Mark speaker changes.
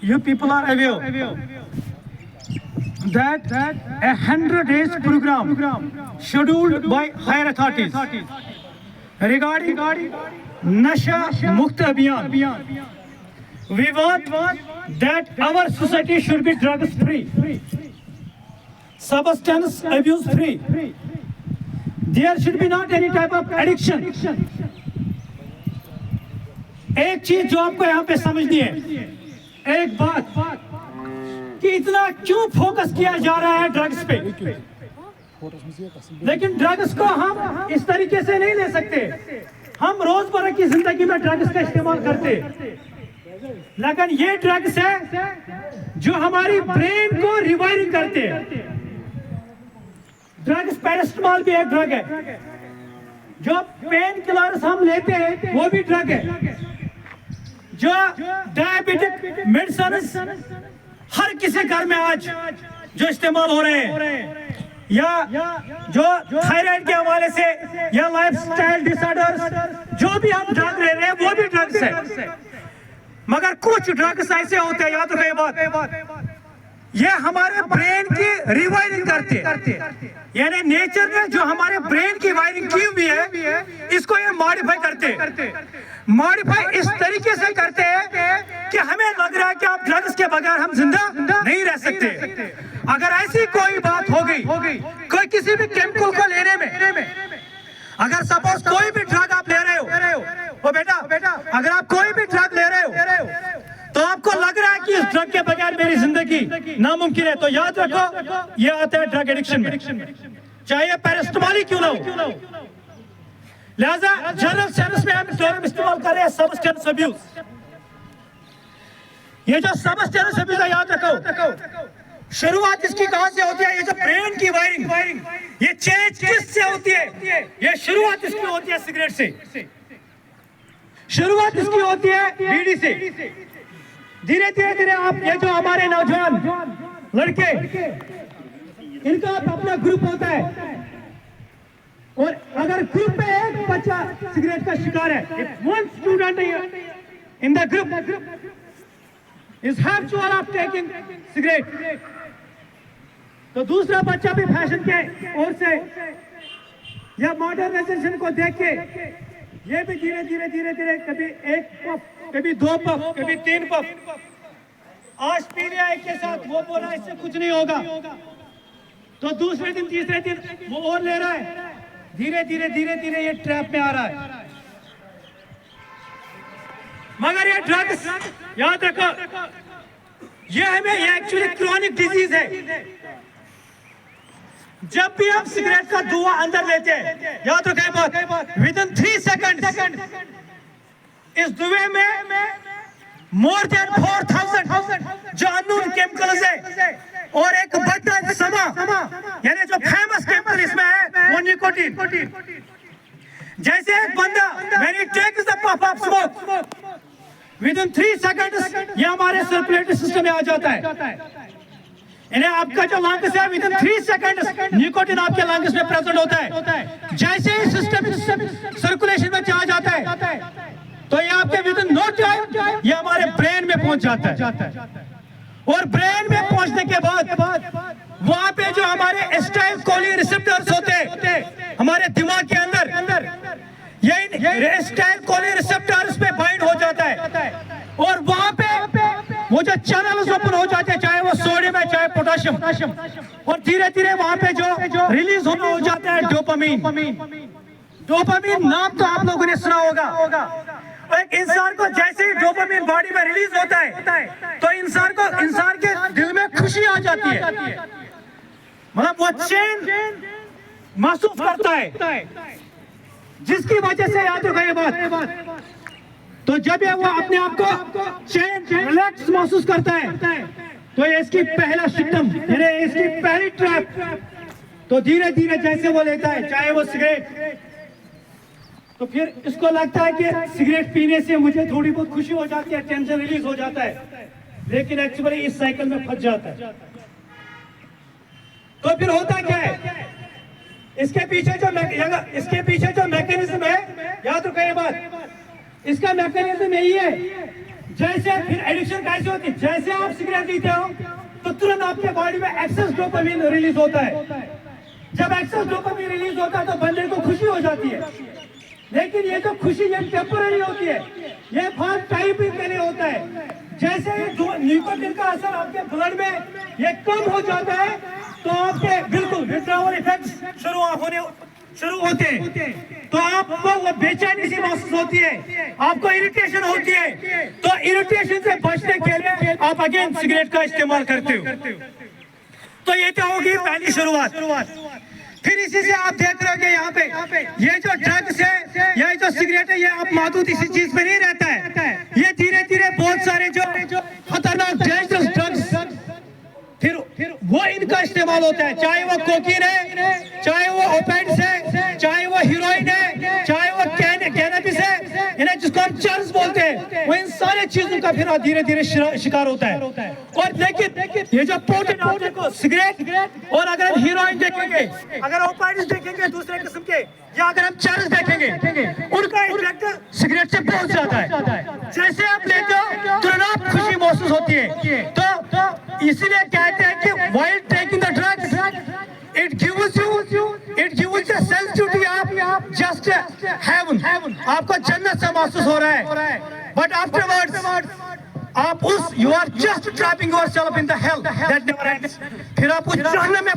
Speaker 1: you people are aware that a 100 days program scheduled by higher authorities regarding Nasha Mukt Abhiyan. We want that our society should be drugs free, substance abuse free. There should be not any type of addiction. एक चीज जो आपको यहाँ पे समझनी है, एक बात कि इतना क्यों फोकस किया जा रहा है ड्रग्स पे, लेकिन ड्रग्स को हम इस तरीके से नहीं ले सकते। हम रोजमर्रा की जिंदगी में ड्रग्स का इस्तेमाल करते, लेकिन ये ड्रग्स है जो हमारी ब्रेन को रिवायरिंग करते हैं। ड्रग्स पैरासिटामोल भी एक ड्रग है, जो पेन किलर्स हम लेते हैं वो भी ड्रग है, जो डायबिटिक मेडिसिन हर किसी घर में आज जो इस्तेमाल हो रहे हैं, या जो थायराइड के हवाले से या लाइफस्टाइल डिसऑर्डर्स, जो भी हम ड्रग ले रहे हैं वो भी ड्रग्स है। मगर कुछ ड्रग्स ऐसे होते हैं, याद रखिए बात, ये हमारे ब्रेन की रिवायरिंग करते, यानी नेचर ने जो हमारे ब्रेन की वायरिंग की हुई है इसको ये मॉडिफाई करते, मॉडिफाई इस तरीके से करते हैं कि हमें लग रहा है कि आप ड्रग्स के बगैर हम जिंदा नहीं रह सकते। अगर ऐसी कोई बात हो गई, कोई किसी भी केमिकल को लेने में, अगर सपोज कोई भी ड्रग आप ले रहे हो, वो बेटा अगर आप कोई भी ड्रग ले रहे हो तो आपको लग रहा है कि इस ड्रग के बगैर मेरी जिंदगी नामुमकिन है, तो याद रखो ये आता है ड्रग एडिक्शन में, चाहे ये पैरासिटामोल ही क्यों ना हो। लिहाजा जनरल सेंस में हम टर्म इस्तेमाल कर रहे हैं सब्सटेंस अब्यूज। ये जो सब्सटेंस अब्यूज है, याद रखो शुरुआत इसकी कहां से होती है, ये जो ब्रेन की वायरिंग, ये चेंज किससे होती है, ये शुरुआत इसकी होती है सिगरेट से, शुरुआत इसकी होती है बीड़ी से। धीरे धीरे आप ये जो हमारे नौजवान लड़के, इनका अपना ग्रुप होता है, और अगर ग्रुप में एक बच्चा सिगरेट का शिकार है, one student in the group is habitual of taking cigarette, तो दूसरा बच्चा भी फैशन के ओर से या मॉडर्नाइजेशन को देख के ये भी धीरे धीरे कभी एक पफ, कभी दो पफ, कभी तीन पफ, आज पी लिया एक के साथ, वो बोला इससे कुछ नहीं होगा, तो दूसरे दिन तीसरे दिन वो और ले रहा है, धीरे धीरे ये ट्रैप में आ रहा है। मगर ये ड्रग्स, याद रखो, ये एक्चुअली क्रॉनिक डिजीज है। जब भी हम सिगरेट का धुआं अंदर लेते हैं, याद रखें बात, विदिन 3 सेकंड इस धुएं में मोर देन 4000 जो अननोन केमिकल्स है, और एक बड़ा समा, यानी जो फेमस केमिकल इसमें है वो निकोटीन। जैसे एक बंदा when he takes the puff of smoke, within 3 seconds ये हमारे सर्कुलेटरी सिस्टम में आ जाता है, यानी आपका जो लंग्स है विदिन 3 सेकंड निकोटीन आपके लंग्स में प्रेजेंट होता है। जैसे ही सिस्टम सर्कुलेशन में चला जाता है तो ये आपके विदिन नो टाइम ये हमारे ब्रेन में पहुंच जाता है, और ब्रेन में पहुंचने के बाद वहां पे जो हमारे एसिटाइल कोलिन रिसेप्टर्स होते हैं हमारे दिमाग के अंदर, ये एसिटाइल कोलिन रिसेप्टर्स पे बाइंड हो जाता है, और वहां पे वो जो चैनल्स ओपन हो जाते हैं, चाहे वो सोडियम है चाहे पोटेशियम, और धीरे धीरे वहां पे जो रिलीज होना हो जाता है डोपामीन। डोपामीन नाम तो आप लोगों ने सुना होगा। एक इंसान को जैसे ही डोपामीन बॉडी में रिलीज होता है तो इंसान के दिल में खुशी आ जाती है, मतलब वो चैन महसूस करता है, जिसकी वजह से याद रखो ये बात, तो जब ये वो अपने आप को चैन रिलैक्स महसूस करता है तो ये इसकी पहला सिम्टम, यानी इसकी पहली ट्रैप, तो धीरे धीरे जैसे वो लेता है चाहे वो सिगरेट, तो फिर इसको लगता है कि सिगरेट पीने से मुझे थोड़ी बहुत खुशी हो जाती है, टेंशन रिलीज हो जाता है, लेकिन एक्चुअली इस साइकिल में फंस जाता है। तो फिर होता क्या है, इसके पीछे जो मैकेनिज्म है, याद रखो ये बात, इसका मैकेनिज्म यही है जैसे फिर एडिक्शन कैसे होती है, जैसे आप सिगरेट पीते हो तो तुरंत आपके बॉडी में एक्सेस डोपामिन रिलीज होता है। जब एक्सेस डोपामिन रिलीज होता है तो बंदे को खुशी हो जाती है, लेकिन ये तो खुशी ये टेम्पररी होती है, ये बहुत टाइम के लिए होता है। जैसे निकोटीन का असर आपके ब्लड में ये कम हो जाता है तो आपके बिल्कुल विथड्रॉवल इफेक्ट्स शुरू होते हैं, तो आपको वो बेचैनी सी महसूस होती है, आपको इरिटेशन होती है, तो इरिटेशन से बचने के लिए आप अगेन सिगरेट का इस्तेमाल करते हो। तो ये तो होगी पहली शुरुआत। फिर इसी से आप देख रहे हो कि यहाँ पे ये जो ड्रग्स है, ये जो सिगरेट है, ये आप महदूद इसी चीज पे नहीं रहता है, ये धीरे धीरे बहुत सारे जो खतरनाक डेंजरस ड्रग्स फिर वो इनका इस्तेमाल होता है, चाहे वो कोकीन है, चाहे वो ओपिएट्स है, चाहे वो हीरोइन है, चाहे वो कैनबिस है, इन्हें जिसको हम चर्स बोलते हैं, वो इन सारे चीजों का फिर धीरे धीरे शिकार होता है। और लेकिन ये जो पोटेंट आप देखो सिगरेट, और अगर हम हीरोइन देखेंगे, अगर ओपिएट्स देखेंगे दूसरे किस्म के, या अगर हम चर्स देखेंगे, उनका इफेक्ट सिगरेट से बहुत ज्यादा है। जैसे आप लेते हो तुरंत खुशी महसूस होती है, तो इसीलिए कहते हैं कि while taking the drugs, it gives you the sensitivity of just heaven, आपको जन्नत से महसूस हो रहा है, but afterwards आप you are just trapping yourself in the hell that never ends, फिर आप उस जहन्नम में